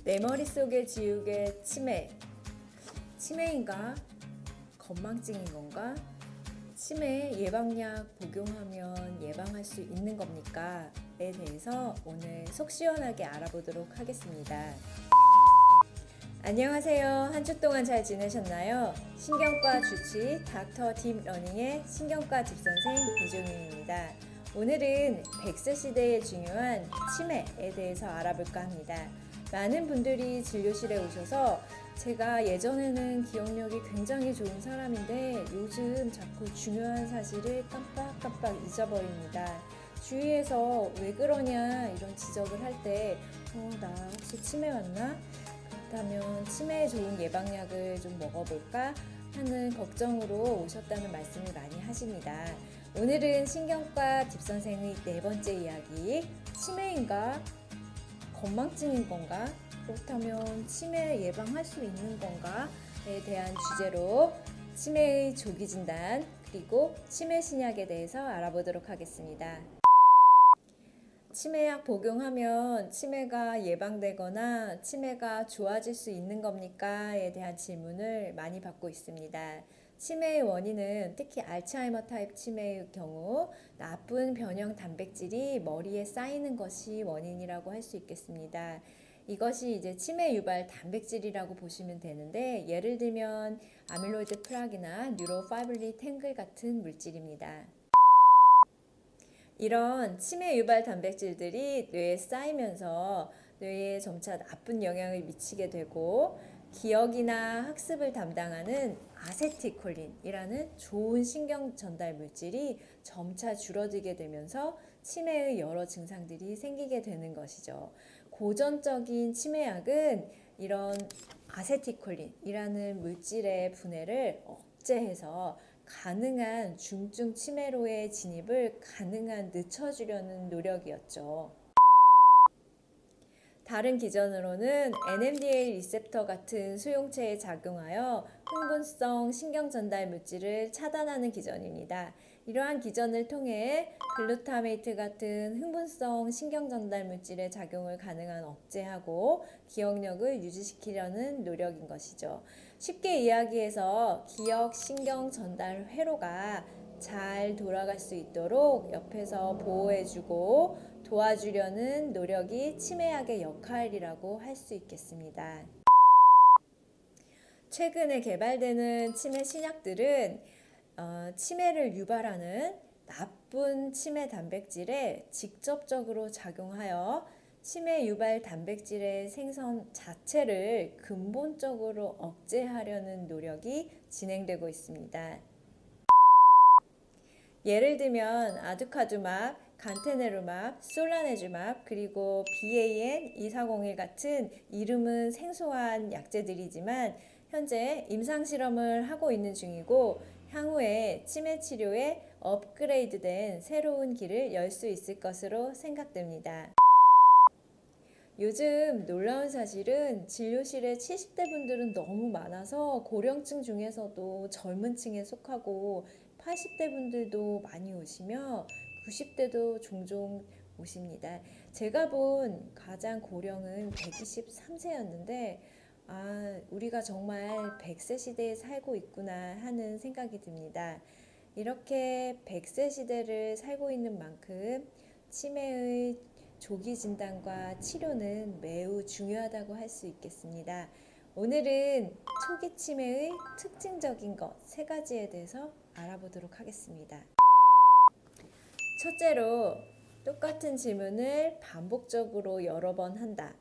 내 머릿속에 지우개 치매. 치매인가? 건망증인 건가? 치매 예방약 복용하면 예방할 수 있는 겁니까? 에 대해서 오늘 속 시원하게 알아보도록 하겠습니다. 안녕하세요. 한 주 동안 잘 지내셨나요? 신경과 주치 닥터 딥러닝의 신경과 집선생 이종윤입니다. 오늘은 100세 시대에 중요한 치매에 대해서 알아볼까 합니다. 많은 분들이 진료실에 오셔서 제가 예전에는 기억력이 굉장히 좋은 사람인데 요즘 자꾸 중요한 사실을 깜빡깜빡 잊어버립니다. 주위에서 왜 그러냐 이런 지적을 할 때 나 혹시 치매 왔나? 그렇다면 치매에 좋은 예방약을 좀 먹어볼까? 하는 걱정으로 오셨다는 말씀을 많이 하십니다. 오늘은 신경과 딥선생의 네 번째 이야기, 치매인가? 건망증인 건가? 그렇다면 치매 예방할 수 있는 건가?에 대한 주제로 치매의 조기 진단 그리고 치매 신약에 대해서 알아보도록 하겠습니다. 치매약 복용하면 치매가 예방되거나 치매가 좋아질 수 있는 겁니까?에 대한 질문을 많이 받고 있습니다. 치매의 원인은 특히 알츠하이머 타입 치매의 경우 나쁜 변형 단백질이 머리에 쌓이는 것이 원인이라고 할 수 있겠습니다. 이것이 이제 치매 유발 단백질이라고 보시면 되는데 예를 들면 아밀로이드 플락이나 뉴로파이블리 탱글 같은 물질입니다. 이런 치매 유발 단백질들이 뇌에 쌓이면서 뇌에 점차 나쁜 영향을 미치게 되고 기억이나 학습을 담당하는 아세틸콜린이라는 좋은 신경 전달 물질이 점차 줄어들게 되면서 치매의 여러 증상들이 생기게 되는 것이죠. 고전적인 치매약은 이런 아세틸콜린이라는 물질의 분해를 억제해서 가능한 중증 치매로의 진입을 가능한 늦춰주려는 노력이었죠. 다른 기전으로는 NMDA 리셉터 같은 수용체에 작용하여 흥분성 신경 전달 물질을 차단하는 기전입니다. 이러한 기전을 통해 글루타메이트 같은 흥분성 신경 전달 물질의 작용을 가능한 억제하고 기억력을 유지시키려는 노력인 것이죠. 쉽게 이야기해서 기억 신경 전달 회로가 잘 돌아갈 수 있도록 옆에서 보호해주고 도와주려는 노력이 치매약의 역할이라고 할 수 있겠습니다. 최근에 개발되는 치매 신약들은 치매를 유발하는 나쁜 치매 단백질에 직접적으로 작용하여 치매 유발 단백질의 생성 자체를 근본적으로 억제하려는 노력이 진행되고 있습니다. 예를 들면 아두카두맙, 간테네루맙, 솔라네주맙, 그리고 BAN2401 같은 이름은 생소한 약제들이지만 현재 임상실험을 하고 있는 중이고 향후에 치매 치료에 업그레이드된 새로운 길을 열 수 있을 것으로 생각됩니다. 요즘 놀라운 사실은 진료실에 70대 분들은 너무 많아서 고령층 중에서도 젊은 층에 속하고 80대 분들도 많이 오시며 90대도 종종 오십니다. 제가 본 가장 고령은 123세였는데 우리가 정말 100세 시대에 살고 있구나 하는 생각이 듭니다. 이렇게 100세 시대를 살고 있는 만큼 치매의 조기 진단과 치료는 매우 중요하다고 할 수 있겠습니다. 오늘은 초기 치매의 특징적인 것 3가지에 대해서 알아보도록 하겠습니다. 첫째로 똑같은 질문을 반복적으로 여러 번 한다.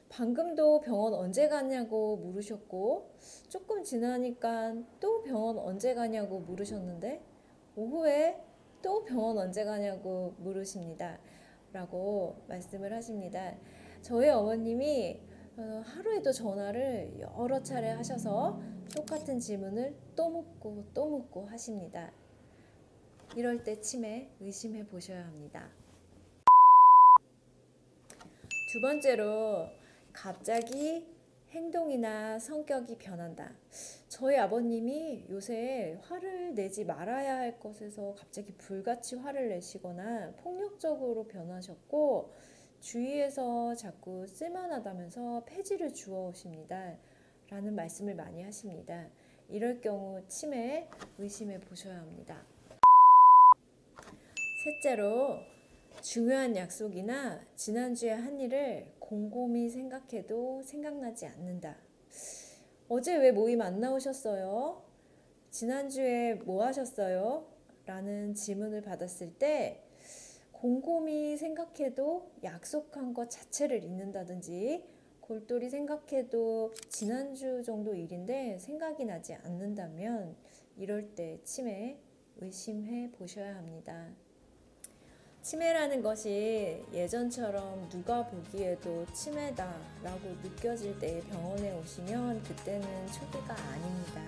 방금도 병원 언제 가냐고 물으셨고 조금 지나니까 또 병원 언제 가냐고 물으셨는데 오후에 또 병원 언제 가냐고 물으십니다. 라고 말씀을 하십니다. 저희 어머님이 하루에도 전화를 여러 차례 하셔서 똑같은 질문을 또 묻고 또 묻고 하십니다. 이럴 때 치매 의심해 보셔야 합니다. 두 번째로 갑자기 행동이나 성격이 변한다. 저희 아버님이 요새 화를 내지 말아야 할 것에서 갑자기 불같이 화를 내시거나 폭력적으로 변하셨고 주위에서 자꾸 쓸만하다면서 폐지를 주워오십니다. 라는 말씀을 많이 하십니다. 이럴 경우 치매 의심해 보셔야 합니다. 셋째로, 중요한 약속이나 지난주에 한 일을 곰곰이 생각해도 생각나지 않는다. 어제 왜 모임 안 나오셨어요? 지난주에 뭐 하셨어요? 라는 질문을 받았을 때 곰곰이 생각해도 약속한 것 자체를 잊는다든지, 골똘히 생각해도 지난주 정도 일인데 생각이 나지 않는다면 이럴 때 치매 의심해 보셔야 합니다. 치매라는 것이 예전처럼 누가 보기에도 치매다라고 느껴질 때 병원에 오시면 그때는 초기가 아닙니다.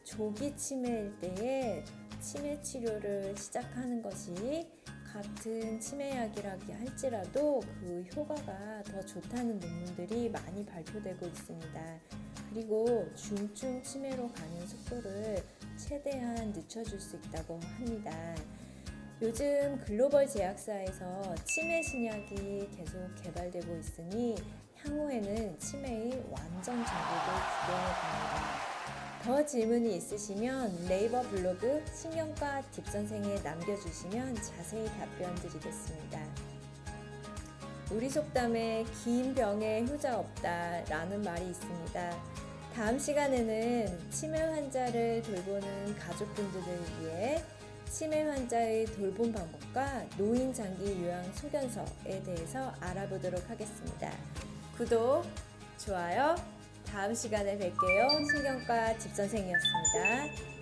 조기 치매일 때에 치매 치료를 시작하는 것이 같은 치매약이라고 할지라도 그 효과가 더 좋다는 논문들이 많이 발표되고 있습니다. 그리고 중증 치매로 가는 속도를 최대한 늦춰줄 수 있다고 합니다. 요즘 글로벌 제약사에서 치매 신약이 계속 개발되고 있으니 향후에는 치매의 완전 정복을 기대해 봅니다. 더 질문이 있으시면 네이버 블로그 신경과 딥선생에 남겨주시면 자세히 답변 드리겠습니다. 우리 속담에 긴 병에 효자 없다 라는 말이 있습니다. 다음 시간에는 치매 환자를 돌보는 가족분들을 위해 치매 환자의 돌봄 방법과 노인 장기 요양 소견서에 대해서 알아보도록 하겠습니다. 구독, 좋아요, 다음 시간에 뵐게요. 신경과 집선생이었습니다.